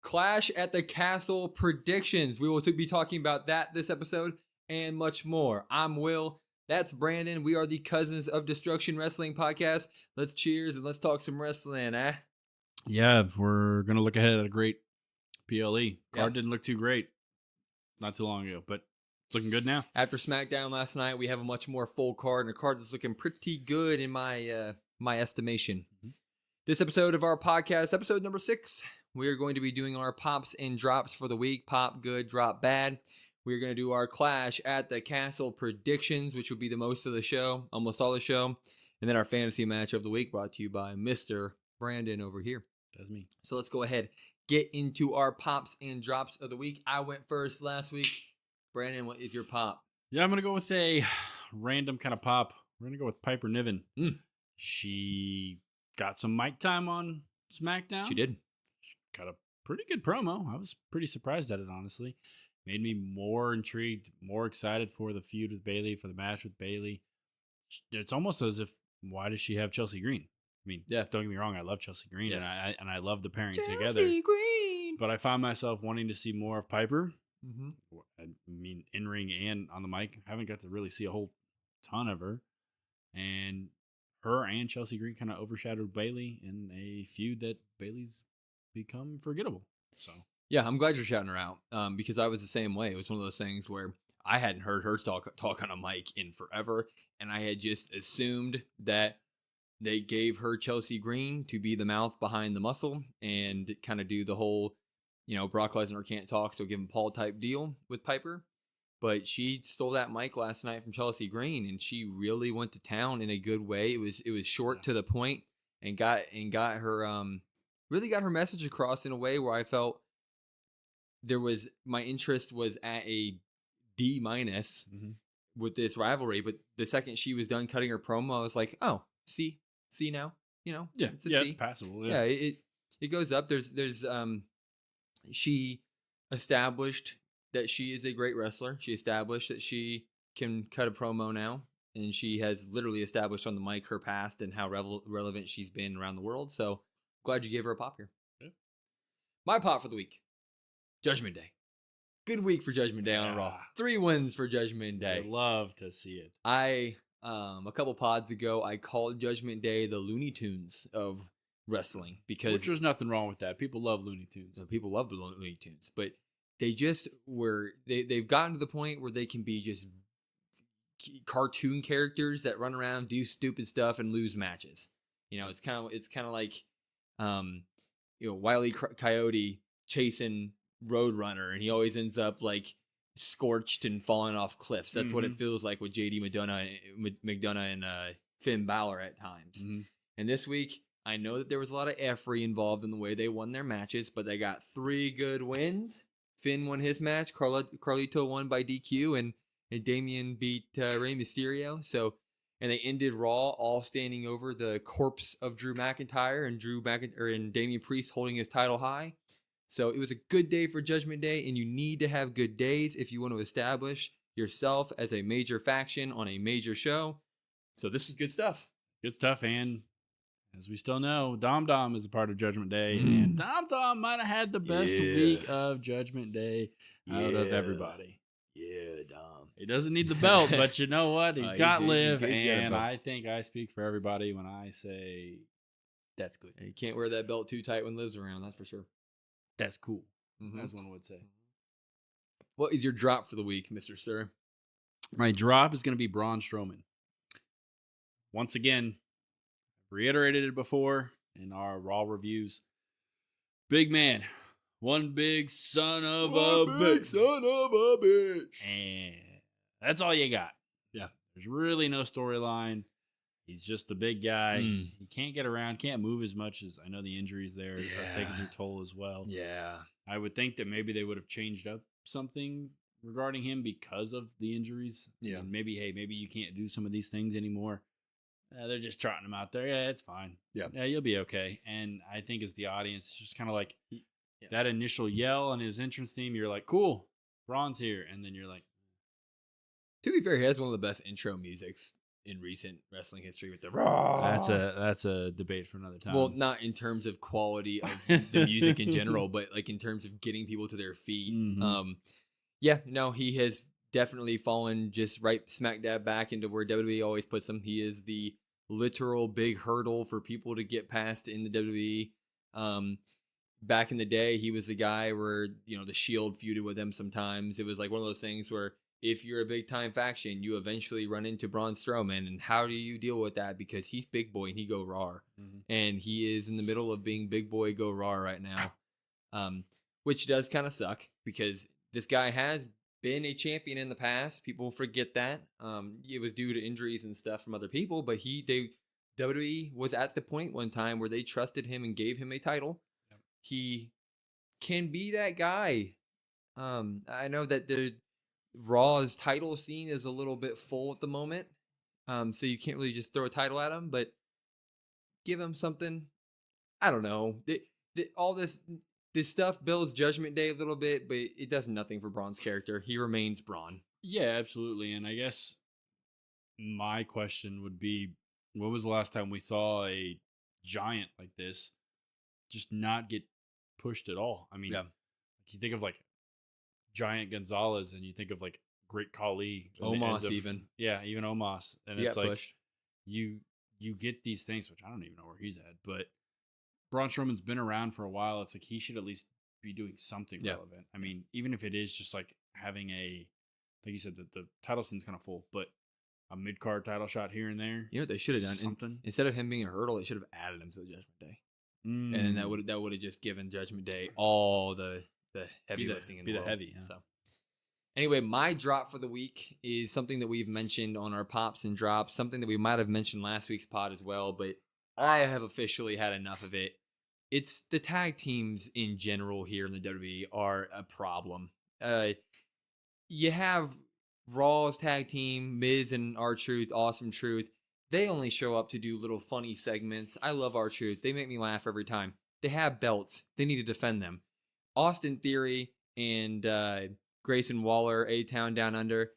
Clash at the Castle predictions. We will be talking about that this episode and much more. I'm Will. That's Brandon. We are the Cousins of Destruction Wrestling podcast. Let's cheers and let's talk some wrestling, eh? Yeah, we're going to look ahead at a great PLE. Card didn't look too great not too long ago, but it's looking good now. After SmackDown last night, we have a much more full card and a card that's looking pretty good in my estimation. Mm-hmm. This episode of our podcast, episode number 6, we are going to be doing our pops and drops for the week. Pop good, drop bad. We're going to do our Clash at the Castle predictions, which will be the most of the show, almost all the show. And then our fantasy match of the week brought to you by Mr. Brandon over here. That's me. So let's go ahead, get into our pops and drops of the week. I went first last week. Brandon, what is your pop? Yeah, I'm going to go with a random kind of pop. We're going to go with Piper Niven. She got some mic time on SmackDown. She did. She got a pretty good promo. I was pretty surprised at it, honestly. Made me more intrigued, more excited for the feud with Bayley, for the match with Bayley. It's almost as if, why does she have Chelsea Green? I mean, don't get me wrong, I love Chelsea Green, yes. and I love the pairing together. Chelsea Green! But I found myself wanting to see more of Piper. Mm-hmm. I mean, in ring and on the mic. Haven't got to really see a whole ton of her. And her and Chelsea Green kind of overshadowed Bayley in a feud that Bayley's become forgettable. So yeah, I'm glad you're shouting her out because I was the same way. It was one of those things where I hadn't heard her talk on a mic in forever, and I had just assumed that they gave her Chelsea Green to be the mouth behind the muscle and kind of do the whole, Brock Lesnar can't talk, so give him Paul type deal with Piper. But she stole that mic last night from Chelsea Green, and she really went to town in a good way. It was short to the point, and got her really got her message across in a way where I felt my interest was at a D- with this rivalry. But the second she was done cutting her promo, I was like, oh, C now, it's passable. Yeah, it goes up. There's she established that she is a great wrestler. She established that she can cut a promo now, and she has literally established on the mic her past and how relevant she's been around the world. So glad you gave her a pop here. Yeah. My pop for the week, Judgment Day. Good week for Judgment Day on Raw. 3 wins for Judgment Day. I love to see it. A couple pods ago, I called Judgment Day the Looney Tunes of wrestling which there's nothing wrong with that. People love Looney Tunes. People love the Looney Tunes, but they just they've gotten to the point where they can be just cartoon characters that run around, do stupid stuff, and lose matches. It's kind of like Wile E. Coyote chasing Roadrunner, and he always ends up like scorched and falling off cliffs. That's what it feels like with JD McDonough and Finn Balor at times. Mm-hmm. And this week, I know that there was a lot of effery involved in the way they won their matches, but they got 3 good wins. Finn won his match. Carlito won by DQ, and Damian beat Rey Mysterio. And they ended Raw all standing over the corpse of Drew McIntyre and Damian Priest holding his title high. So it was a good day for Judgment Day, and you need to have good days if you want to establish yourself as a major faction on a major show. So this was good stuff. Good stuff, and as we still know, Dom Dom is a part of Judgment Day, and Dom Dom might have had the best week of Judgment Day out of everybody. Yeah, Dom. He doesn't need the belt, but you know what? He's got Liv, and I think I speak for everybody when I say that's good. You can't wear that belt too tight when Liv's around, that's for sure. That's cool, as one would say. What is your drop for the week, Mr. Sir? My drop is going to be Braun Strowman. Once again, reiterated it before in our Raw reviews. Big man. One big son of a bitch. And that's all you got. Yeah. There's really no storyline. He's just the big guy. He can't get around, can't move as much as I know the injuries there are taking their toll as well. Yeah. I would think that maybe they would have changed up something regarding him because of the injuries. Yeah. And maybe you can't do some of these things anymore. They're just trotting him out there. Yeah, it's fine. Yeah. Yeah, you'll be okay. And I think as the audience, it's just kind of like that initial yell on his entrance theme, you're like, cool, Braun's here. And then you're like, to be fair, he has one of the best intro musics in recent wrestling history with the Raw. That's a debate for another time. Well, not in terms of quality of the music in general, but like in terms of getting people to their feet. Mhm. Yeah, no, he has definitely fallen just right smack dab back into where WWE always puts him. He is the literal big hurdle for people to get past in the WWE. Back in the day, he was the guy where, the Shield feuded with him sometimes. It was like one of those things where if you're a big time faction, you eventually run into Braun Strowman. And how do you deal with that? Because he's big boy and he go raw. Mhm. And he is in the middle of being big boy go raw right now. Which does kind of suck because this guy has been a champion in the past. People forget that. It was due to injuries and stuff from other people, but WWE was at the point one time where they trusted him and gave him a title. Yep. He can be that guy. I know that the Raw's title scene is a little bit full at the moment. So you can't really just throw a title at him, but give him something. I don't know. All this stuff builds Judgment Day a little bit, but it does nothing for Braun's character. He remains Braun. Yeah, absolutely. And I guess my question would be, when was the last time we saw a giant like this just not get pushed at all? I mean, Yeah. you think of like Giant Gonzalez and you think of like Great Khali. Omos even. Yeah, even Omos. And He it's got like pushed. you get these things, which I don't even know where he's at, but Braun Strowman's been around for a while. It's like he should at least be doing something relevant. I mean, even if it is just like having like you said, the title scene's kind of full, but a mid card title shot here and there. You know what they should have done? Something. Instead of him being a hurdle, they should have added him to the Judgment Day. Mm. And that would have just given Judgment Day all the heavy lifting in the world. heavy. Yeah. So anyway, my drop for the week is something that we've mentioned on our pops and drops, something that we might have mentioned last week's pod as well, but I have officially had enough of it. It's the tag teams in general here in the WWE are a problem. You have Raw's tag team, Miz and R-Truth, Awesome Truth. They only show up to do little funny segments. I love R-Truth. They make me laugh every time. They have belts. They need to defend them. Austin Theory and Grayson Waller, A-Town Down Under,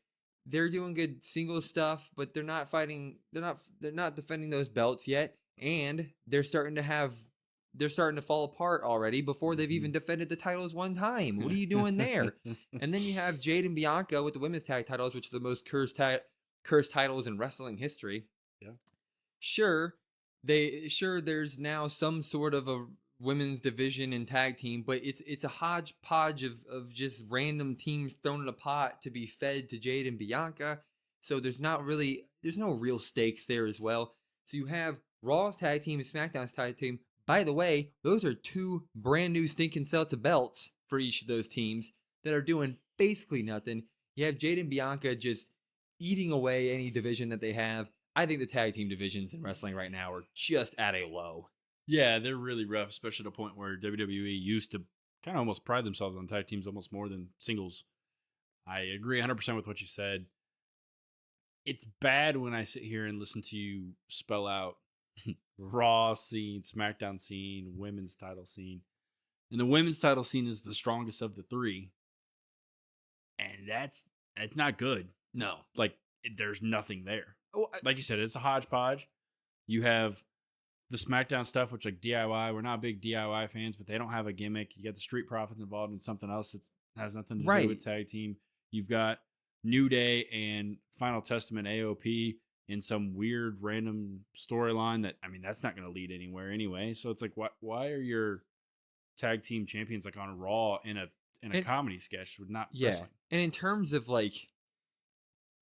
they're doing good singles stuff, but they're not fighting. They're not defending those belts yet, and they're starting to fall apart already before they've even defended the titles one time. What are you doing there? And then you have Jade and Bianca with the women's tag titles, which are the most cursed titles in wrestling history. Yeah. Sure, there's now some sort of a women's division and tag team, but it's a hodgepodge of just random teams thrown in a pot to be fed to Jade and Bianca. So there's no real stakes there as well. So you have Raw's tag team and SmackDown's tag team. By the way, those are two brand new stinking sets of belts for each of those teams that are doing basically nothing. You have Jade and Bianca just eating away any division that they have. I think the tag team divisions in wrestling right now are just at a low. Yeah, they're really rough, especially to the point where WWE used to kind of almost pride themselves on tag teams almost more than singles. I agree 100% with what you said. It's bad when I sit here and listen to you spell out Raw scene, SmackDown scene, women's title scene. And the women's title scene is the strongest of the three. And that's not good. No. Like, there's nothing there. Oh, Like you said, it's a hodgepodge. You have the SmackDown stuff, which like DIY. We're not big DIY fans, but they don't have a gimmick. You got the Street Profits involved in something else that has nothing to do with tag team. You've got New Day and Final Testament AOP in some weird random storyline that, I mean, that's not going to lead anywhere anyway. So it's like, why are your tag team champions like on Raw in a comedy sketch with not wrestling? And in terms of like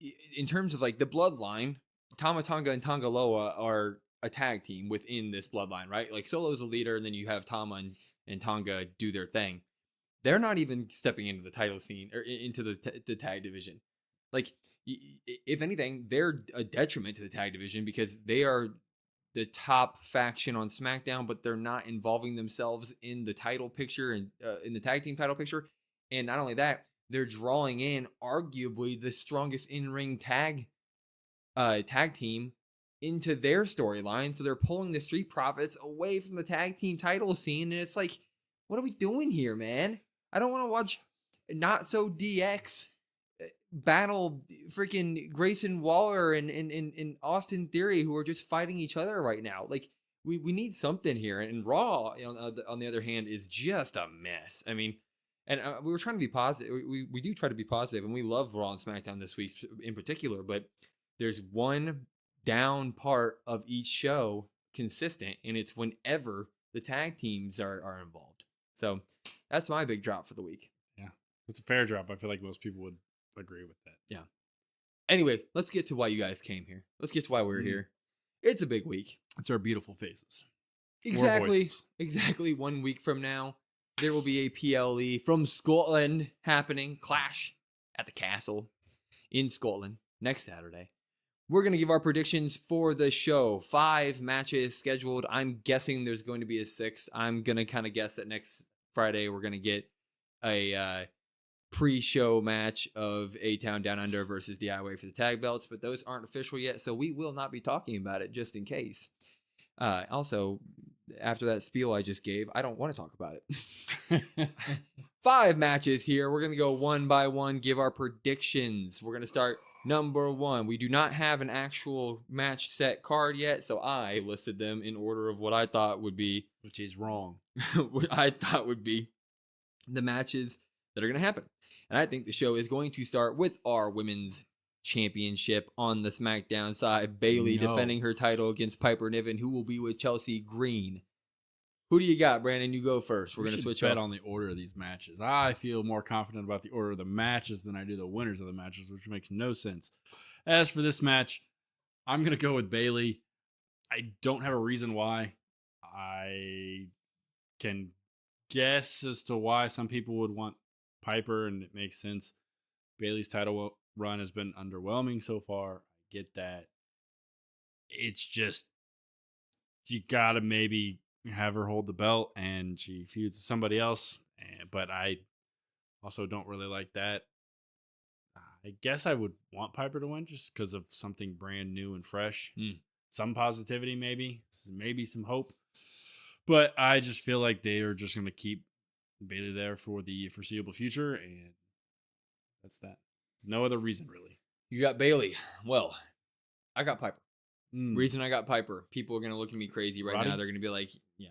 the bloodline, Tama Tonga and Tonga Loa are a tag team within this bloodline, right? Like Solo's a leader, and then you have Tama and Tonga do their thing. They're not even stepping into the title scene or into the tag division. Like, if anything, they're a detriment to the tag division because they are the top faction on SmackDown, but they're not involving themselves in the title picture and in the tag team title picture. And not only that, they're drawing in arguably the strongest in-ring tag team into their storyline. So they're pulling the Street Profits away from the tag team title scene. And it's like, what are we doing here, man? I don't want to watch Not So DX battle freaking Grayson Waller and Austin Theory, who are just fighting each other right now. Like we need something here. And Raw, on the other hand, is just a mess. I mean, and we were trying to be positive. We do try to be positive, and we love Raw and SmackDown this week in particular. But there's one down part of each show consistent, and it's whenever the tag teams are involved. So that's my big drop for the week. Yeah, it's a fair drop. I feel like most people would agree with that. Yeah. Anyway, let's get to why you guys came here. Let's get to why we're here. It's a big week. It's our beautiful faces. Exactly 1 week from now, there will be a PLE from Scotland happening. Clash at the Castle in Scotland next Saturday. We're going to give our predictions for the show. 5 matches scheduled. I'm guessing there's going to be a 6th. I'm going to kind of guess that next Friday we're going to get a pre-show match of A-Town Down Under versus DIY for the tag belts, but those aren't official yet, so we will not be talking about it just in case. Also, after that spiel I just gave, I don't want to talk about it. 5 matches here. We're going to go one by one, give our predictions. We're going to start number 1. We do not have an actual match set card yet, so I listed them in order of what I thought would be, which is wrong. what I thought would be the matches that are going to happen. And I think the show is going to start with our women's championship on the SmackDown side. Bayley defending her title against Piper Niven, who will be with Chelsea Green. Who do you got, Brandon? You go first. We're going to switch bet on the order of these matches. I feel more confident about the order of the matches than I do the winners of the matches, which makes no sense. As for this match, I'm going to go with Bayley. I don't have a reason why. I can guess as to why some people would want Piper, and it makes sense. Bayley's title run has been underwhelming so far. I get that. It's just, you got to maybe have her hold the belt and she feuds with somebody else. But I also don't really like that. I guess I would want Piper to win just because of something brand new and fresh. Some positivity, maybe some hope. But I just feel like they are just going to keep Bayley there for the foreseeable future, and that's that. No other reason, really. You got Bayley. Well, I got Piper. Reason I got Piper. People are going to look at me crazy right now. They're going to be like, yeah.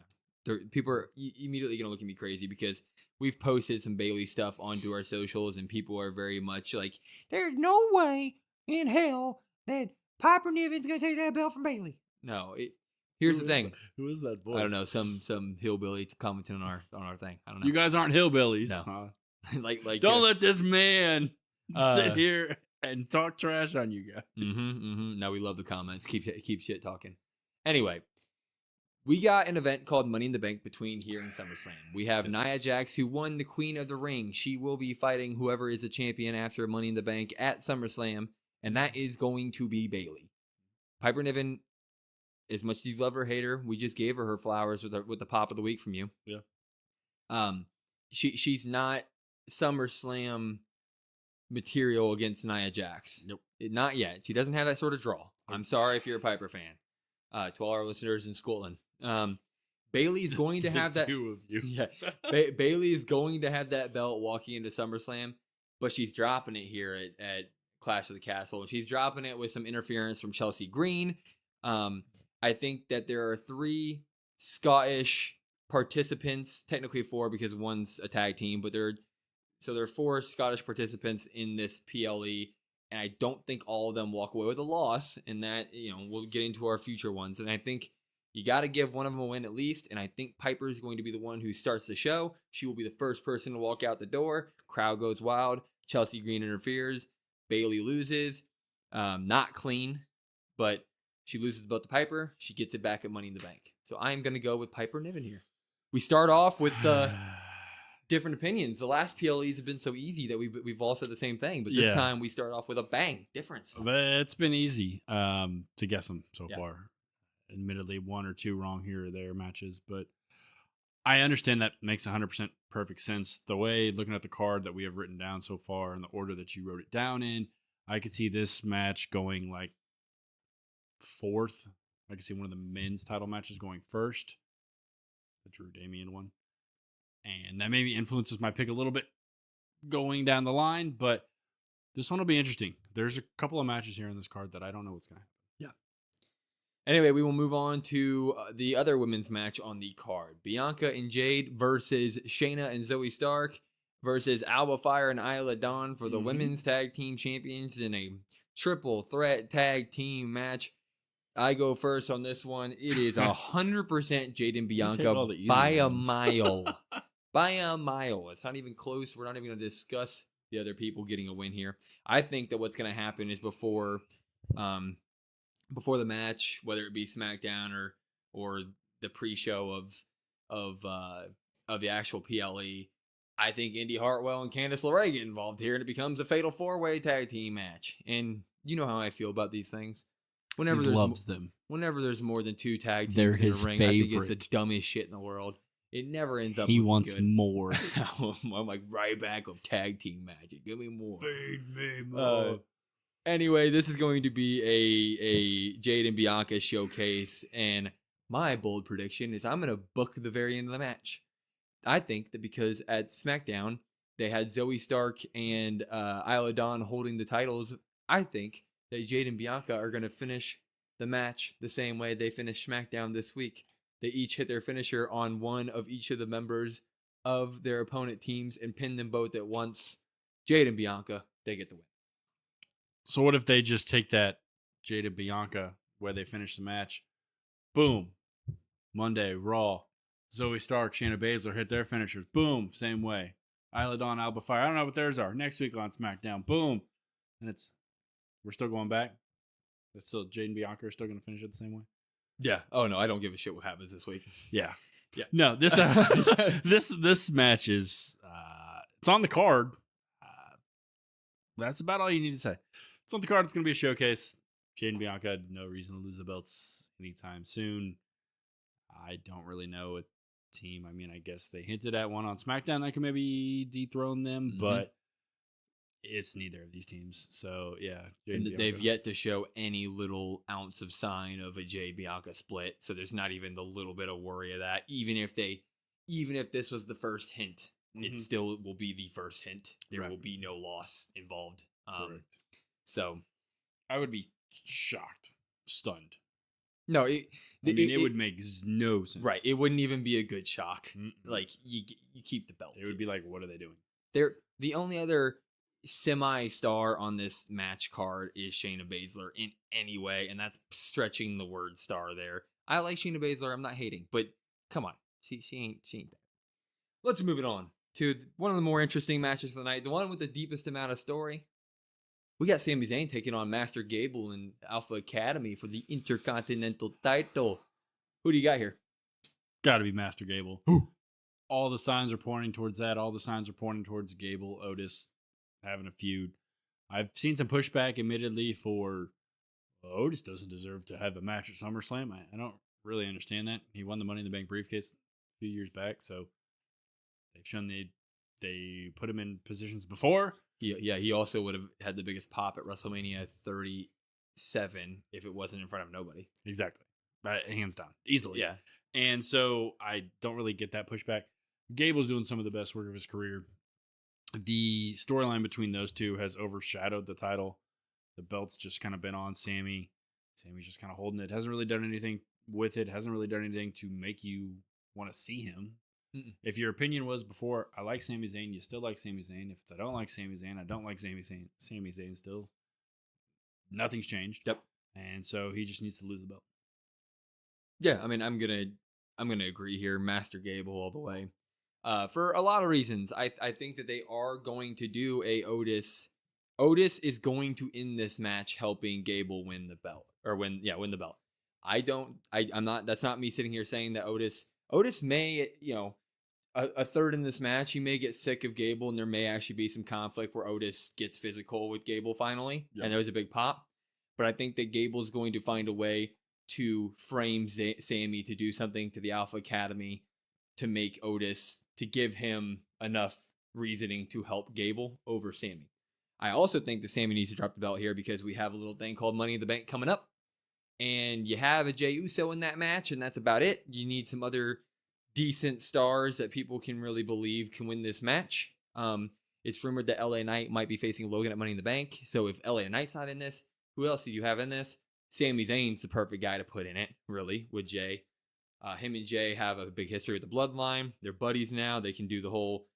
People are immediately going to look at me crazy because we've posted some Bayley stuff onto our socials, and people are very much like, there's no way in hell that Piper Niven's going to take that belt from Bayley. No, here's the thing. Who is that voice? I don't know. Some hillbilly commenting on our thing. I don't know. You guys aren't hillbillies. No. like don't let this man sit here and talk trash on you guys. No, we love the comments. Keep shit talking. Anyway, we got an event called Money in the Bank between here and SummerSlam. We have Nia Jax, who won the Queen of the Ring. She will be fighting whoever is a champion after Money in the Bank at SummerSlam, and that is going to be Bayley. Piper Niven, as much as you love her, hate her, we just gave her flowers with the pop of the week from you. Yeah. She's not SummerSlam material against Nia Jax. Nope. Not yet. She doesn't have that sort of draw. I'm sorry if you're a Piper fan. To all our listeners in Scotland. Bayley is going to have that. Two of you. Yeah. Bayley is going to have that belt walking into SummerSlam, but she's dropping it here at Clash of the Castle. And she's dropping it with some interference from Chelsea Green. I think that there are 3 Scottish participants, technically 4 because one's a tag team, but there are 4 Scottish participants in this PLE. And I don't think all of them walk away with a loss, and that, we'll get into our future ones. And I think you got to give one of them a win at least. And I think Piper is going to be the one who starts the show. She will be the first person to walk out the door. Crowd goes wild. Chelsea Green interferes. Bayley loses. Not clean, but she loses the belt to Piper. She gets it back at Money in the Bank. So I'm going to go with Piper Niven here. We start off with the different opinions. The last PLEs have been so easy that we've all said the same thing, but this time we start off with a bang difference. It's been easy to guess them so far. Admittedly, 1 or 2 wrong here or there matches, but I understand that makes 100% perfect sense. The way, looking at the card that we have written down so far and the order that you wrote it down in, I could see this match going like 4th. I could see one of the men's title matches going 1st, the Drew Damian one. And that maybe influences my pick a little bit going down the line, but This one will be interesting. There's a couple of matches here in this card that I don't know what's going to happen. Anyway, we will move on to the other women's match on the card. Bianca and Jade versus Shayna and Zoe Stark versus Alba Fire and Isla Dawn for the women's tag team champions in a triple threat tag team match. I go first on this one. It is 100% Jade and Bianca by a mile. By a mile. It's not even close. We're not even going to discuss the other people getting a win here. I think that what's going to happen is before the match, whether it be SmackDown or the pre-show of the actual PLE, I think Indy Hartwell and Candice LeRae get involved here, and it becomes a fatal 4-way tag team match. And you know how I feel about these things. Whenever there's more than 2 tag teams in a ring, I think it's the dumbest shit in the world. It never ends up. He wants good. more. I'm like right back of tag team magic. Give me more. Feed me more. Anyway, this is going to be a Jade and Bianca showcase, and my bold prediction is I'm going to book the very end of the match. I think that because at SmackDown, they had Zoe Stark and Isla Dawn holding the titles, I think that Jade and Bianca are going to finish the match the same way they finished SmackDown this week. They each hit their finisher on one of each of the members of their opponent teams and pin them both at once. Jade and Bianca, they get the win. So what if they just take that Jade and Bianca where they finish the match? Boom. Monday, Raw. Zoe Stark, Shayna Baszler hit their finishers. Boom. Same way. Isla Dawn, Alba Fire. I don't know what theirs are. Next week on SmackDown. Boom. And we're still going back. It's still Jade and Bianca are still going to finish it the same way. Yeah. Oh no, I don't give a shit what happens this week. Yeah. Yeah. No, this match is it's on the card. That's about all you need to say. It's on the card. It's going to be a showcase. Jade and Bianca had no reason to lose the belts anytime soon. I don't really know a team. I mean, I guess they hinted at one on SmackDown that could maybe dethrone them, but it's neither of these teams. So, yeah. They've yet to show any little ounce of sign of a Jade Bianca split. So there's not even the little bit of worry of that. Even if this was the first hint, it still will be the first hint. There will be no loss involved. Correct. So I would be shocked, stunned. No, it would make no sense. Right. It wouldn't even be a good shock. Like you keep the belt. It would be like, what are they doing? They're the only other semi-star on this match card is Shayna Baszler in any way, and that's stretching the word star there. I like Shayna Baszler. I'm not hating, but come on, she ain't that. Let's move it on to one of the more interesting matches of the night, the one with the deepest amount of story. We got Sami Zayn taking on Master Gable in Alpha Academy for the Intercontinental title. Who do you got here? Got to be Master Gable. Who? All the signs are pointing towards that. All the signs are pointing towards Gable, Otis having a feud. I've seen some pushback, admittedly, for Otis doesn't deserve to have a match at SummerSlam. I don't really understand that. He won the Money in the Bank briefcase a few years back, so they've shown they put him in positions before. He also would have had the biggest pop at WrestleMania 37 if it wasn't in front of nobody. Exactly. Hands down. Easily. Yeah. And so I don't really get that pushback. Gable's doing some of the best work of his career. The storyline between those two has overshadowed the title. The belt's just kind of been on Sammy. Sammy's just kind of holding it. Hasn't really done anything with it. Hasn't really done anything to make you want to see him. If your opinion was before, I like Sami Zayn, you still like Sami Zayn. If it's I don't like Sami Zayn, I don't like Sami Zayn still. Nothing's changed. Yep. And so he just needs to lose the belt. Yeah, I mean, I'm gonna agree here. Master Gable all the way. For a lot of reasons. I think that they are going to do a Otis. Otis is going to end this match helping Gable win the belt. Win the belt. I'm not, that's not me sitting here saying that Otis may, a third in this match, he may get sick of Gable, and there may actually be some conflict where Otis gets physical with Gable finally, and there was a big pop. But I think that Gable's going to find a way to frame Sammy to do something to the Alpha Academy to make Otis, to give him enough reasoning to help Gable over Sammy. I also think that Sammy needs to drop the belt here because we have a little thing called Money in the Bank coming up, and you have a Jey Uso in that match, and that's about it. You need some other decent stars that people can really believe can win this match. It's rumored that LA Knight might be facing Logan at Money in the Bank. So if LA Knight's not in this, who else do you have in this? Sami Zayn's the perfect guy to put in it, really, with Jay. Him and Jay have a big history with the bloodline. They're buddies now. They can do the whole,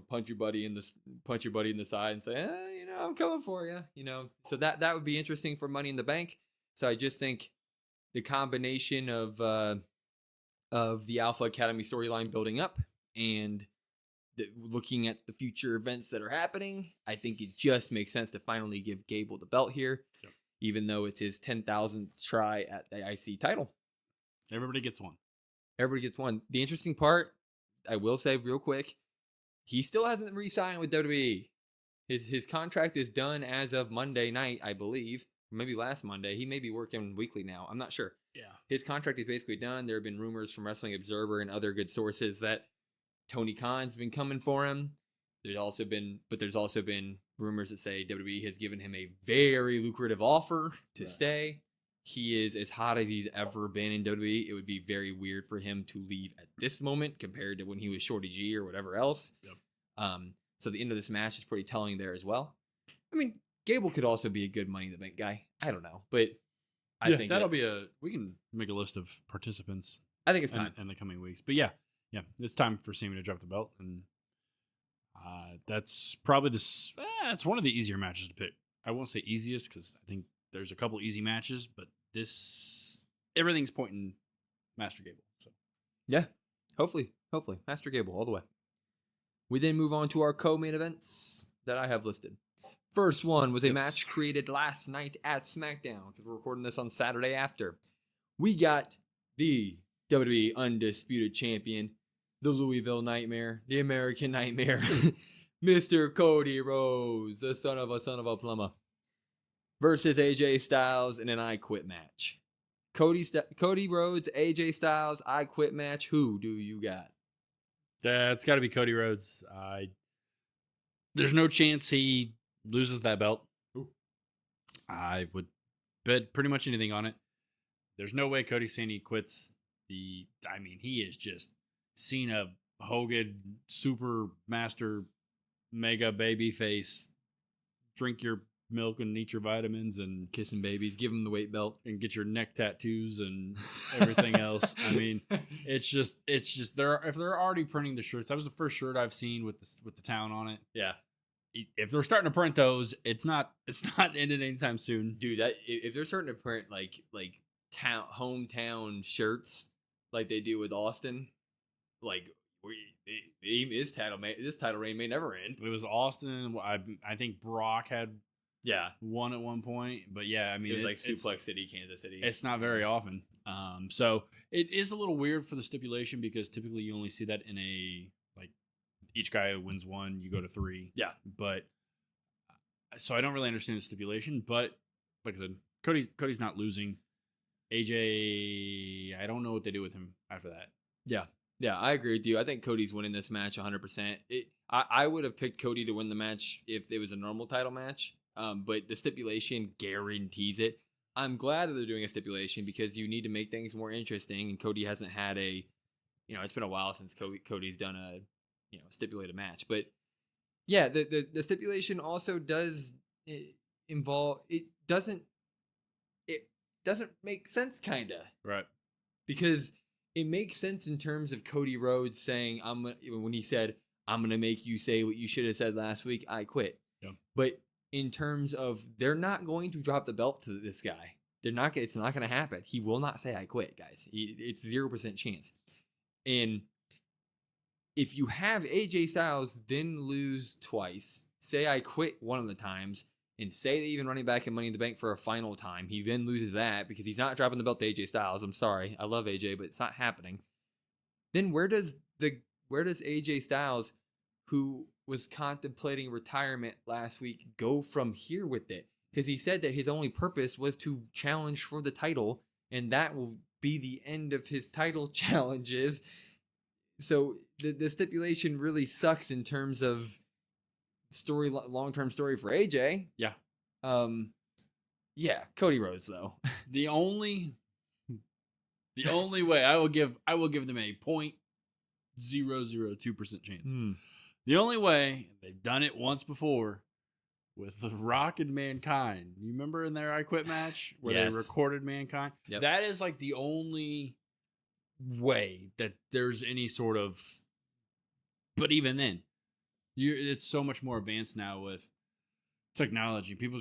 punch your buddy in the side and say, I'm coming for you. So that would be interesting for Money in the Bank. So I just think the combination of the Alpha Academy storyline building up and looking at the future events that are happening, I think it just makes sense to finally give Gable the belt here, even though it's his 10,000th try at the IC title. Everybody gets one. The interesting part, I will say real quick, he still hasn't re-signed with WWE. His contract is done as of Monday night, I believe. Maybe last Monday. He may be working weekly now. I'm not sure. Yeah. His contract is basically done. There have been rumors from Wrestling Observer and other good sources that Tony Khan's been coming for him. There's also been rumors that say WWE has given him a very lucrative offer to stay. He is as hot as he's ever been in WWE. It would be very weird for him to leave at this moment compared to when he was Shorty G or whatever else. Yep. So the end of this match is pretty telling there as well. I mean, Gable could also be a good Money in the Bank guy. I don't know, but I think we can make a list of participants. I think it's time in the coming weeks. But yeah, it's time for Sami to drop the belt, and that's probably that's one of the easier matches to pick. I won't say easiest because I think there's a couple easy matches, but everything's pointing Master Gable. So yeah, hopefully Master Gable all the way. We then move on to our co-main events that I have listed. First one was a match created last night at SmackDown, because we're recording this on Saturday after. We got the WWE Undisputed Champion, the Louisville Nightmare, the American Nightmare, Mr. Cody Rhodes, the son of a plumber, versus AJ Styles in an I Quit match. Cody Rhodes, AJ Styles, I Quit match. Who do you got? It's got to be Cody Rhodes. There's no chance he loses that belt. Ooh. I would bet pretty much anything on it. There's no way Cody's saying he quits. He is just Cena, Hogan, super master, mega baby face. Drink your milk and eat your vitamins and kissing babies, give them the weight belt and get your neck tattoos and everything else. I mean, it's just if they're already printing the shirts, that was the first shirt I've seen with the town on it. Yeah. If they're starting to print those, it's not ending anytime soon. Dude, that if they're starting to print like hometown shirts like they do with Austin, like this title reign may never end. It was Austin. I think Brock had one at one point, but yeah, I mean, it was like Suplex City, Kansas City. It's not very often. So it is a little weird for the stipulation because typically you only see that in a each guy wins one, you go to 3. Yeah. But so I don't really understand the stipulation, but like I said, Cody's not losing. AJ, I don't know what they do with him after that. Yeah. Yeah, I agree with you. I think Cody's winning this match 100%. I would have picked Cody to win the match if it was a normal title match, but the stipulation guarantees it. I'm glad that they're doing a stipulation because you need to make things more interesting, and Cody hasn't had it's been a while since Cody's done a stipulated match. But yeah, the stipulation also does involve, it doesn't make sense, kind of. Right. Because it makes sense in terms of Cody Rhodes saying, when he said, I'm going to make you say what you should have said last week, I quit. Yeah. But in terms of, they're not going to drop the belt to this guy. It's not going to happen. He will not say I quit, guys. It's 0% chance. And if you have AJ Styles then lose twice, say I quit one of the times, and say that even running back in Money in the Bank for a final time, he then loses that because he's not dropping the belt to AJ Styles. I'm sorry. I love AJ, but it's not happening. Then where does AJ Styles, who was contemplating retirement last week, go from here with it? Because he said that his only purpose was to challenge for the title, and that will be the end of his title challenges. So the stipulation really sucks in terms of long-term story for AJ. Yeah. Yeah, Cody Rhodes though. The only way I will give them a 0.002% chance. The only way, they've done it once before with The Rock and Mankind. You remember in their I Quit match where they Yes. recorded Mankind? Yep. That is like the only way that there's any sort of. But even then, it's so much more advanced now with technology. People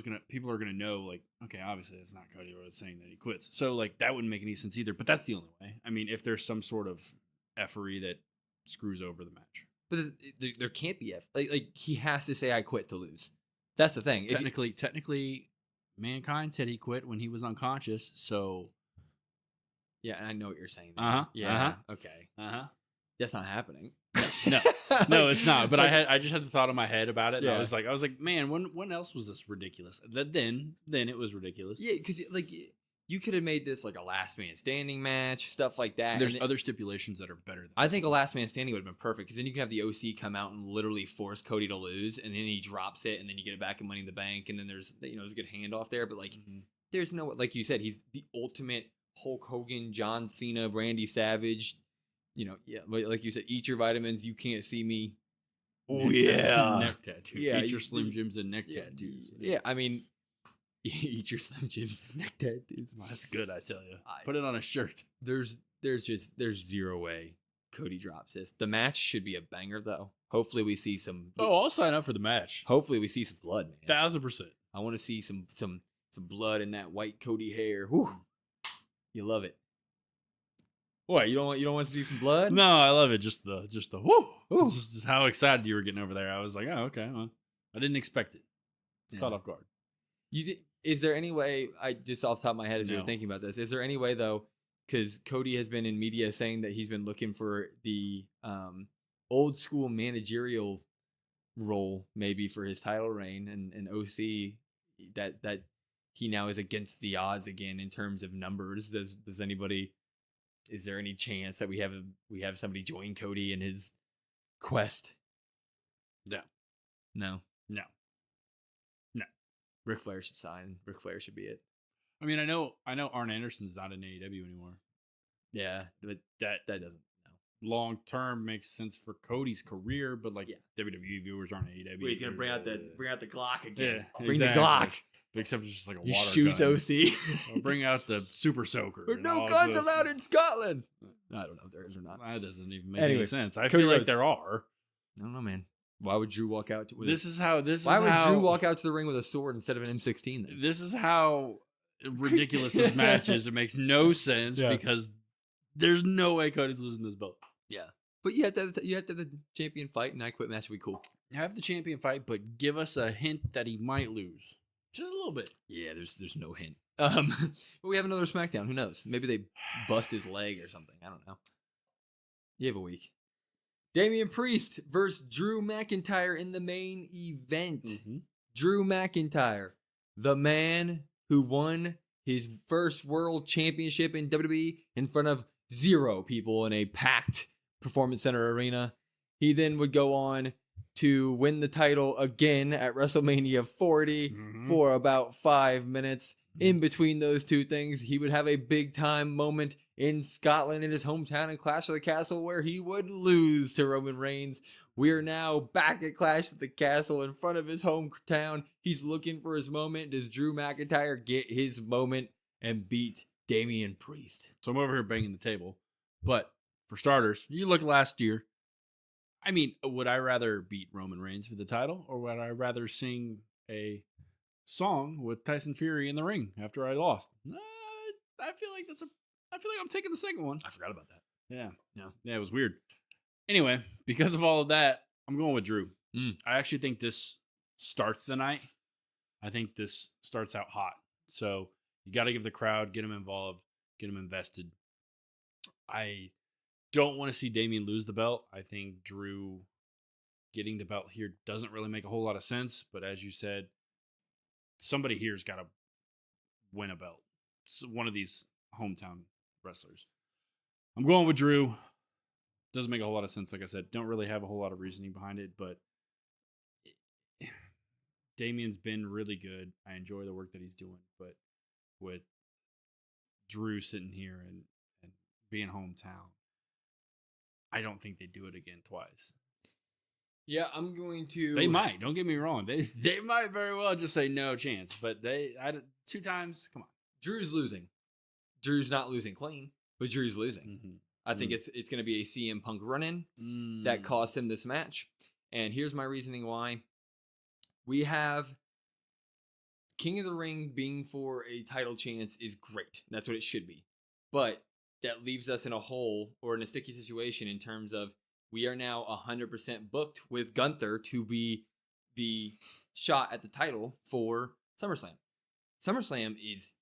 are gonna know, like, okay, obviously it's not Cody Rhodes saying that he quits. So like that wouldn't make any sense either. But that's the only way. I mean, if there's some sort of effery that screws over the match. But there can't be like he has to say I quit to lose. That's the thing. Technically, Mankind said he quit when he was unconscious. So Yeah, and I know what you're saying. Yeah. Okay. Uh-huh. That's not happening. No, it's not. But I just had the thought in my head about it. And Yeah. I was like, man, when else was this ridiculous? Then it was ridiculous. Yeah, because like you could have made this like a last man standing match, stuff like that. There's and other stipulations that are better than I this. think a last man standing would have been perfect because then you can have the OC come out and literally force Cody to lose, and then he drops it, and then you get it back in Money in the Bank, and then there's a good handoff there. But like, there's no, like you said, he's the ultimate Hulk Hogan, John Cena, Randy Savage. Like you said, eat your vitamins. You can't see me. Oh yeah, neck tattoo. Yeah, Eat your Slim Jims and neck tattoos. Yeah, I mean, eat your Slim Jims and neck tattoos. That's good, I tell you. Put it on a shirt. There's zero way Cody drops this. The match should be a banger though. Hopefully we see some. Oh, I'll sign up for the match. Hopefully we see some blood, man. 1000%. I want to see some blood in that white Cody hair. Whew. You love it. What, you don't want to see some blood? No, I love it. Just the whoo. Ooh. Just how excited you were getting over there. I was like, oh, okay. Well, I didn't expect it. It's caught off guard. Is there any way, I just off the top of my head as you were No. thinking about this, is there any way though, because Cody has been in media saying that he's been looking for the old school managerial role maybe for his title reign and OC that he now is against the odds again in terms of numbers. Is there any chance that we have somebody join Cody in his quest? No. Ric Flair should sign. Ric Flair should be it. I mean, I know Arn Anderson's not in AEW anymore. Yeah, but that doesn't. Long term makes sense for Cody's career, but like WWE viewers aren't AEW. Wait, he's gonna bring out the Glock again. Yeah, Bring exactly. the Glock. Except it's just like a He water shoots gun. OC. Or bring out the Super Soaker. But and no all guns this. allowed in Scotland. I don't know if there is or not. That doesn't even make Anyway, any sense. I Cody feel like Rhodes. there are. I don't know, man. Why would Drew walk out? Why would Drew walk out to the ring with a sword instead of an M16? Then? This is how ridiculous this match is. It makes no sense because there's no way Cody's losing this belt. Yeah, but you have to have the champion fight, and I Quit match would be cool. Have the champion fight, but give us a hint that he might lose, just a little bit. Yeah, there's no hint. But we have another SmackDown. Who knows? Maybe they bust his leg or something. I don't know. You have a week. Damian Priest versus Drew McIntyre in the main event. Mm-hmm. Drew McIntyre, the man who won his first world championship in WWE in front of 0 people in a packed Performance Center arena. He then would go on to win the title again at WrestleMania 40 for about 5 minutes. In between those two things, he would have a big time moment in Scotland in his hometown in Clash of the Castle where he would lose to Roman Reigns. We are now back at Clash of the Castle in front of his hometown. He's looking for his moment. Does Drew McIntyre get his moment and beat Damian Priest? So I'm over here banging the table. But for starters, you look last year. I mean, would I rather beat Roman Reigns for the title, or would I rather sing a song with Tyson Fury in the ring after I lost? I feel like I'm taking the second one. I forgot about that. Yeah, it was weird. Anyway, because of all of that, I'm going with Drew. I actually think this starts the night. I think this starts out hot. So you got to give the crowd, get them involved, get them invested. I don't want to see Damian lose the belt. I think Drew getting the belt here doesn't really make a whole lot of sense. But as you said, somebody here's got to win a belt. It's one of these hometown wrestlers. I'm going with Drew. Doesn't make a whole lot of sense. Like I said, don't really have a whole lot of reasoning behind it, but Damian's been really good. I enjoy the work that he's doing, but with Drew sitting here and being hometown, I don't think they do it again twice. Yeah, I'm going to. They might. Don't get me wrong. They might very well just say no chance. But 2 times. Come on. Drew's losing. Drew's not losing clean, but Drew's losing. Mm-hmm. I think it's going to be a CM Punk run-in that cost him this match. And here's my reasoning why. We have King of the Ring being for a title chance is great. That's what it should be. But that leaves us in a hole or in a sticky situation in terms of we are now 100% booked with Gunther to be the shot at the title for SummerSlam. SummerSlam is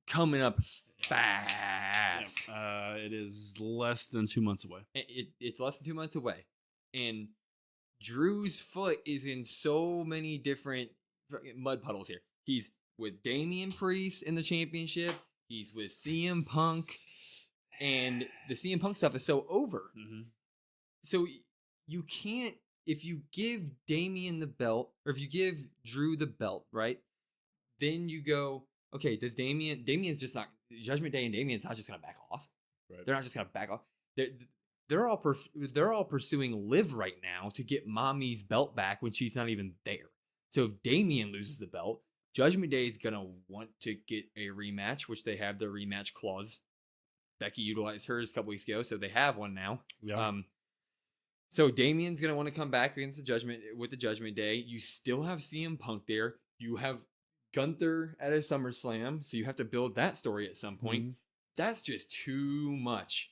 coming up fast. It is less than 2 months away. It's less than 2 months away. And Drew's foot is in so many different mud puddles here. He's with Damian Priest in the championship. He's with CM Punk. And the CM Punk stuff is so over. Mm-hmm. So you can't, if you give Damian the belt, or if you give Drew the belt, right? Then you go, okay, Damian's just not, Judgment Day and Damian's not just going to back off. Right. They're not just going to back off. They're all pursuing Liv right now to get Mommy's belt back when she's not even there. So if Damian loses the belt, Judgment Day is going to want to get a rematch, which they have their rematch clause. Becky utilized hers a couple weeks ago, so they have one now. Yeah. So Damian's going to want to come back against the Judgment Day. You still have CM Punk there. You have Gunther at a SummerSlam, so you have to build that story at some point. Mm-hmm. That's just too much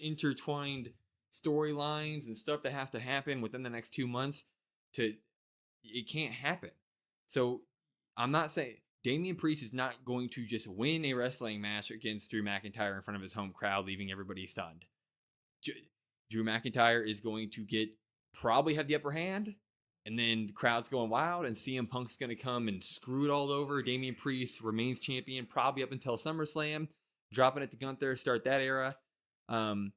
intertwined storylines and stuff that has to happen within the next 2 months. It can't happen. So I'm not saying Damian Priest is not going to just win a wrestling match against Drew McIntyre in front of his home crowd, leaving everybody stunned. Drew McIntyre is going to probably have the upper hand, and then the crowd's going wild, and CM Punk's going to come and screw it all over. Damian Priest remains champion probably up until SummerSlam, dropping it to Gunther, start that era. And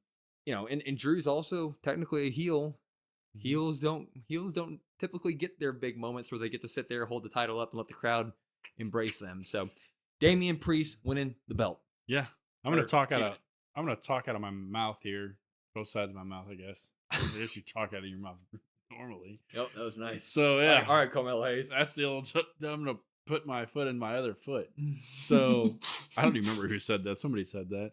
Drew's also technically a heel. Heels don't typically get their big moments where they get to sit there, hold the title up, and let the crowd embrace them. So Damian Priest winning the belt. Yeah, I'm gonna talk out of my mouth here. Both sides of my mouth, I guess. I guess you talk out of your mouth normally. Yep, that was nice. So yeah, all right, Carmelo Hayes. That's the old. I'm gonna put my foot in my other foot. So I don't even remember who said that. Somebody said that.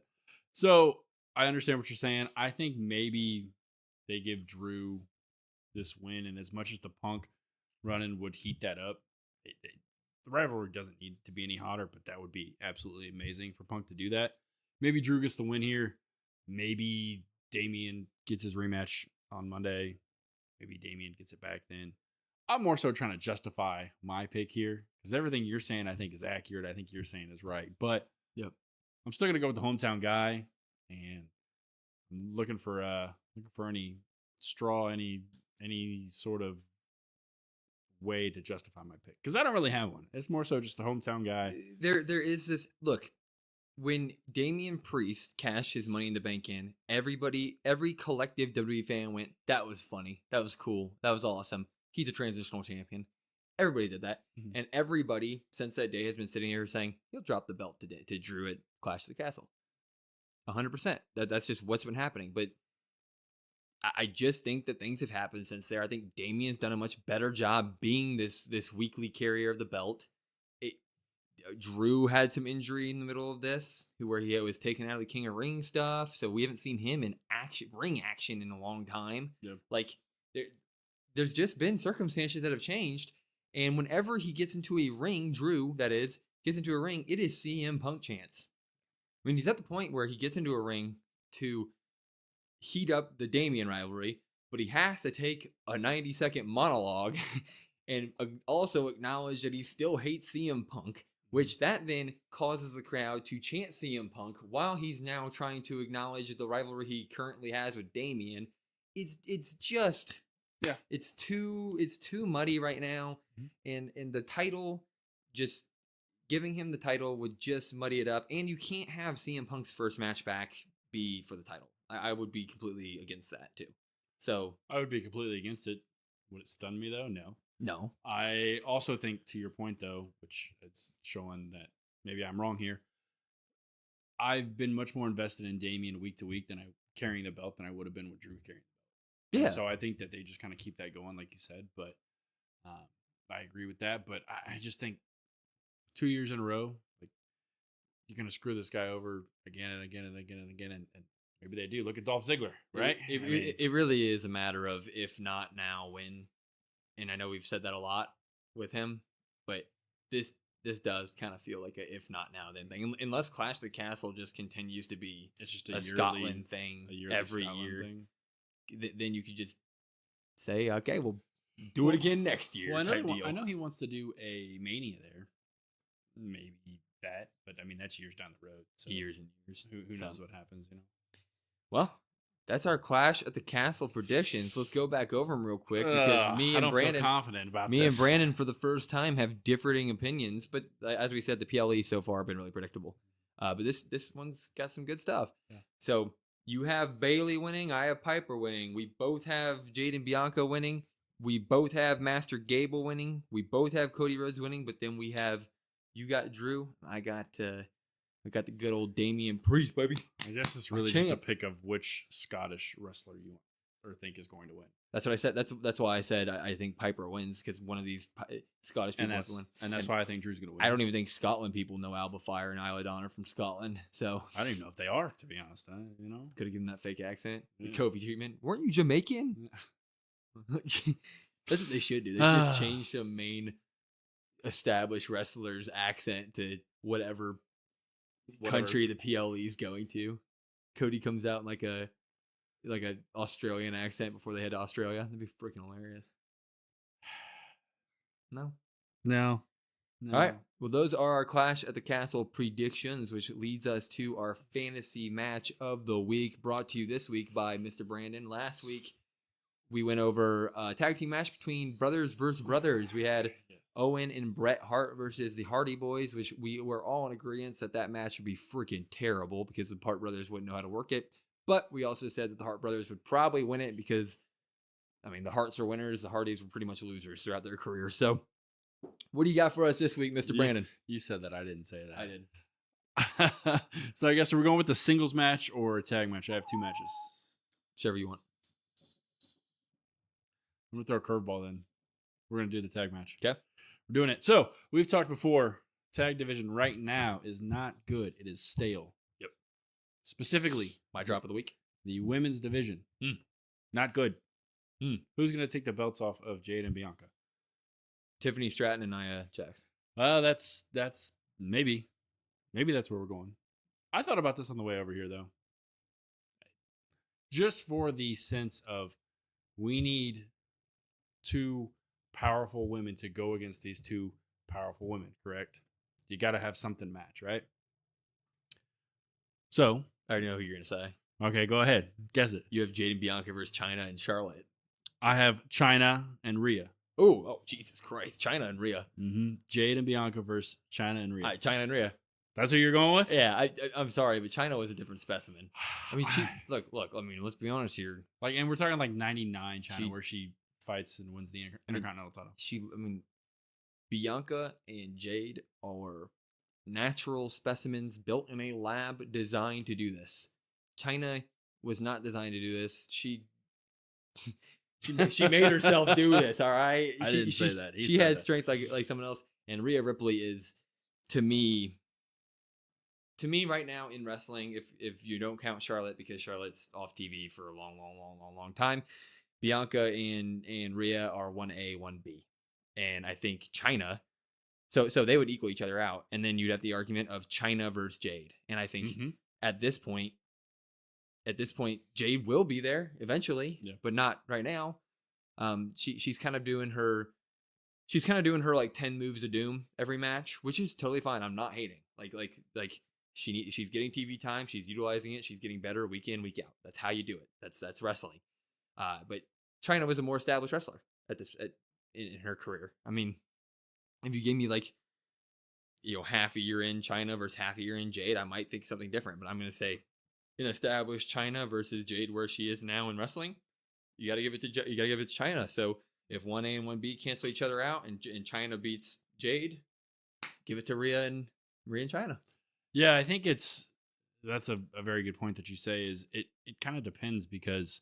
So I understand what you're saying. I think maybe they give Drew this win, and as much as the Punk run-in would heat that up, the rivalry doesn't need to be any hotter. But that would be absolutely amazing for Punk to do that. Maybe Drew gets the win here. Maybe Damian gets his rematch on Monday. Maybe Damian gets it back then. I'm more so trying to justify my pick here because everything you're saying I think is accurate. I think you're saying is right. But yep, I'm still gonna go with the hometown guy, and I'm looking for any straw, any sort of way to justify my pick because I don't really have one. It's more so just the hometown guy. There is this look. When Damian Priest cashed his Money in the Bank in, every collective WWE fan went, that was funny. That was cool. That was awesome. He's a transitional champion. Everybody did that. Mm-hmm. And everybody since that day has been sitting here saying, he'll drop the belt today to Drew at Clash of the Castle. 100%. That's just what's been happening. But I just think that things have happened since there. I think Damian's done a much better job being this weekly carrier of the belt. Drew had some injury in the middle of this where he was taken out of the King of Ring stuff. So we haven't seen him in ring action in a long time. Yep. Like there's just been circumstances that have changed. And whenever he gets into a ring, Drew, that is, gets into a ring, it is CM Punk chance. I mean, he's at the point where he gets into a ring to heat up the Damian rivalry, but he has to take a 90-second monologue and also acknowledge that he still hates CM Punk. Which that then causes the crowd to chant CM Punk while he's now trying to acknowledge the rivalry he currently has with Damian. It's just it's too muddy right now, and the title, just giving him the title would just muddy it up. And you can't have CM Punk's first match back be for the title. I would be completely against that too. So I would be completely against it. Would it stun me though? No. I also think, to your point, though, which it's showing that maybe I'm wrong here, I've been much more invested in Damian week to week carrying the belt than I would have been with Drew carrying the belt. And Yeah. so I think that they just kind of keep that going, like you said. But I agree with that. But I just think 2 years in a row, like you're gonna screw this guy over again and again and again and again, and maybe they do. Look at Dolph Ziggler, right? It really is a matter of if not now, when. And I know we've said that a lot with him, but this does kind of feel like a if not now then thing. Unless Clash the Castle just continues to be it's just a Scotland thing every year, then you could just say, okay, we'll do it again next year. Well, deal. I know he wants to do a Mania there, maybe that, but I mean that's years down the road. So years and years. Who knows what happens? Well, that's our Clash at the Castle predictions. Let's go back over them real quick because me and Brandon, confident about and Brandon for the first time have differing opinions. But as we said, the PLE so far have been really predictable. But this one's got some good stuff. Yeah. So you have Bailey winning. I have Piper winning. We both have Jade and Bianca winning. We both have Master Gable winning. We both have Cody Rhodes winning. But then you got Drew. I got the good old Damian Priest, baby. I guess it's really just a pick of which Scottish wrestler you want or think is going to win. That's what I said. That's why I said I think Piper wins, because one of these Scottish people has to win. And that's why I think Drew's going to win. I don't even think Scotland people know Alba Fire and Isla Dawn are from Scotland. So I don't even know if they are, to be honest. Could have given that fake accent. Yeah. The Kofi treatment. Weren't you Jamaican? That's what they should do. They should just change some main established wrestler's accent to whatever country the PLE is going to. Cody comes out in like a Australian accent before they head to Australia. That'd be freaking hilarious. No. No. All right. Well, those are our Clash at the Castle predictions, which leads us to our fantasy match of the week, brought to you this week by Mr. Brandon. Last week, we went over a tag team match between brothers versus brothers. We had Owen and Bret Hart versus the Hardy Boys, which we were all in agreement that match would be freaking terrible because the Hart brothers wouldn't know how to work it. But we also said that the Hart brothers would probably win it because, I mean, the Harts are winners. The Hardys were pretty much losers throughout their career. So what do you got for us this week, Mr. Brandon? You said that. I didn't say that. I did. So I guess we're going with the singles match or a tag match. I have two matches. Whichever you want. I'm going to throw a curveball then. We're going to do the tag match. Okay. We're doing it. So we've talked before. Tag division right now is not good. It is stale. Yep. Specifically, my drop of the week. The women's division. Not good. Who's going to take the belts off of Jade and Bianca? Tiffany Stratton and Nia Jax. Well, that's maybe that's where we're going. I thought about this on the way over here, though. Just for the sense of we need two powerful women to go against these two powerful women, correct? You got to have something match, right? So I already know who you're going to say. Okay, go ahead. Guess it. You have Jade and Bianca versus Chyna and Charlotte. I have Chyna and Rhea. Oh, Jesus Christ. Chyna and Rhea. Jade and Bianca versus Chyna and Rhea. All right, Chyna and Rhea. That's who you're going with? Yeah, I'm sorry, but Chyna was a different specimen. I mean, look. I mean, let's be honest here. And we're talking like 99 Chyna, where she fights and wins the Intercontinental title. Bianca and Jade are natural specimens built in a lab designed to do this. Chyna was not designed to do this. She made herself do this. All right. I didn't say that. She had strength like someone else. And Rhea Ripley is, to me right now in wrestling, if you don't count Charlotte because Charlotte's off TV for a long time, Bianca and Rhea are 1A, 1B. And I think Chyna, so they would equal each other out. And then you'd have the argument of Chyna versus Jade. And I think at this point, Jade will be there eventually, but not right now. She's kind of doing her like 10 moves of doom every match, which is totally fine. I'm not hating. Like she's getting TV time. She's utilizing it. She's getting better week in, week out. That's how you do it. That's wrestling. But Chyna was a more established wrestler in her career. I mean, if you gave me half a year in Chyna versus half a year in Jade, I might think something different. But I'm going to say an established Chyna versus Jade, where she is now in wrestling, you got to give it to Chyna. So if 1A and 1B cancel each other out and Chyna beats Jade, give it to Rhea and Chyna. Yeah, I think that's a very good point that you say. Is it kind of depends, because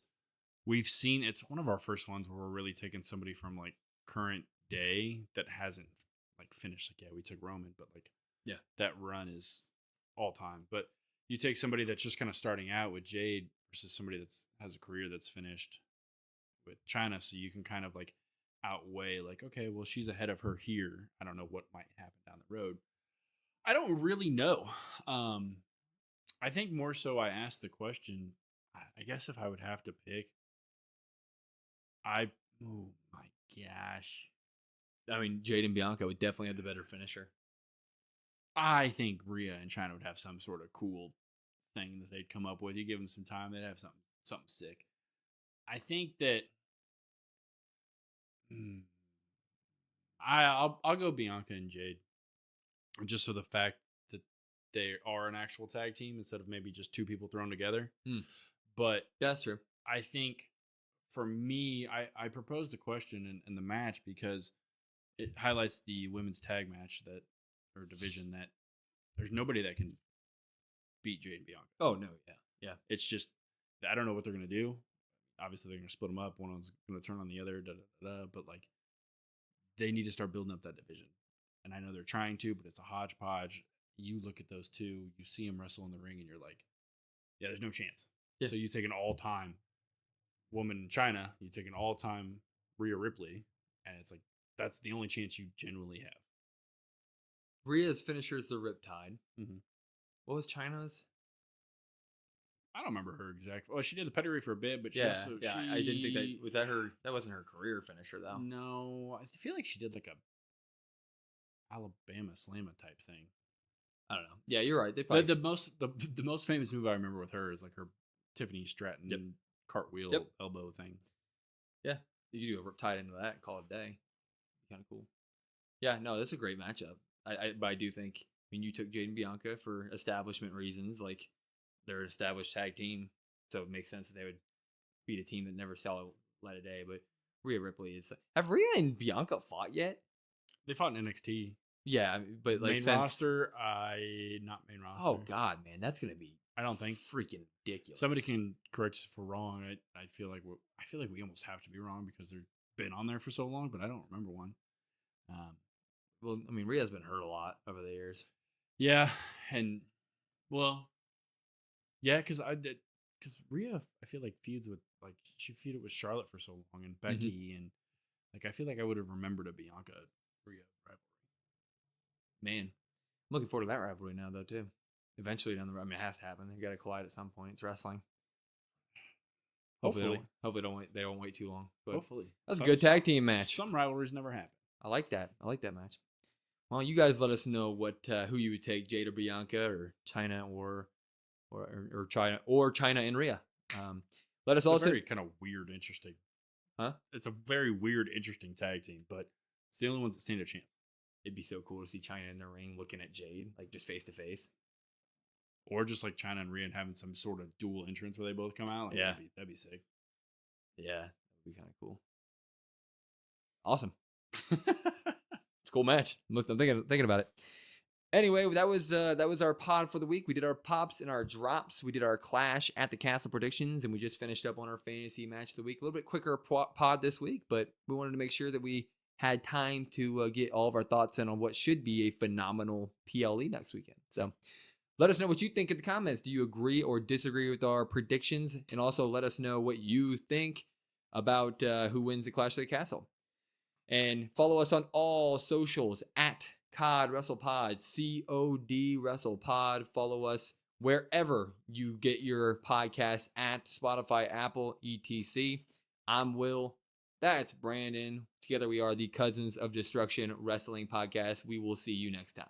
we've seen it's one of our first ones where we're really taking somebody from like current day that hasn't like finished. Like, yeah, we took Roman, but like, Yeah. that run is all time. But you take somebody that's just kind of starting out with Jade versus somebody that's has a career that's finished with China, so you can kind of like outweigh like, okay, well, she's ahead of her here. I don't know what might happen down the road. I don't really know. I think more so I asked the question. I guess if I would have to pick, oh my gosh. I mean, Jade and Bianca would definitely have the better finisher. I think Rhea and China would have some sort of cool thing that they'd come up with. You give them some time, they'd have something sick. I think that I'll go Bianca and Jade, just for the fact that they are an actual tag team instead of maybe just two people thrown together. But that's true. I think for me, I proposed a question in the match because it highlights the women's tag match that or division that there's nobody that can beat Jade and Bianca. Oh no, yeah. It's just I don't know what they're gonna do. Obviously, they're gonna split them up. One of them's gonna turn on the other. But like, they need to start building up that division. And I know they're trying to, but it's a hodgepodge. You look at those two, you see them wrestle in the ring, and you're like, yeah, there's no chance. Yeah. So you take an all-time woman in China, you take an all-time Rhea Ripley, and it's like that's the only chance you genuinely have. Rhea's finisher is the Riptide. Mm-hmm. What was China's? I don't remember her exact. Well, she did the pedigree for a bit, but I didn't think that was that her. That wasn't her career finisher though. No, I feel like she did like a Alabama Slamma type thing. I don't know. Yeah, you're right. They probably the most famous move I remember with her is like her Tiffany Stratton cartwheel elbow thing. Yeah, you could do a Riptide into that and call it a day. Kind of cool. Yeah, no, this is a great matchup. But I do think. I mean, you took Jade and Bianca for establishment reasons, like they're an established tag team, so it makes sense that they would beat a team that never saw light a day. But Rhea Ripley is. Have Rhea and Bianca fought yet? They fought in NXT. Yeah, but like main roster, not main roster. Oh God, man, that's gonna be. I don't think freaking ridiculous. Somebody can correct us if we're wrong. I feel like we almost have to be wrong because they've been on there for so long, but I don't remember one. Well, I mean, Rhea's been hurt a lot over the years. Yeah, and well, yeah, because Rhea, I feel like feuds with she feuded with Charlotte for so long and Becky, and like I feel like I would have remembered a Bianca Rhea rivalry. Man, I'm looking forward to that rivalry now, though, too. Eventually down the road. I mean, it has to happen. They've got to collide at some point. It's wrestling. Hopefully they don't wait too long. But hopefully. That's a good tag team match. Some rivalries never happen. I like that. I like that match. Well, you guys let us know who you would take, Jade or Bianca, or China or China and Rhea. Let us also very kind of weird, interesting. Huh? It's a very weird, interesting tag team, but it's the only ones that stand a chance. It'd be so cool to see China in the ring looking at Jade, like just face to face. Or just like China and Rhea having some sort of dual entrance where they both come out. Like, yeah. That'd be sick. Yeah, that'd be kind of cool. Awesome. It's a cool match. I'm thinking about it. Anyway, that was our pod for the week. We did our pops and our drops. We did our Clash at the Castle predictions, and we just finished up on our fantasy match of the week. A little bit quicker pod this week, but we wanted to make sure that we had time to get all of our thoughts in on what should be a phenomenal PLE next weekend. So let us know what you think in the comments. Do you agree or disagree with our predictions? And also let us know what you think about who wins the Clash of the Castle. And follow us on all socials at COD WrestlePod, COD WrestlePod. Follow us wherever you get your podcasts at Spotify, Apple, etc. I'm Will. That's Brandon. Together we are the Cousins of Destruction Wrestling Podcast. We will see you next time.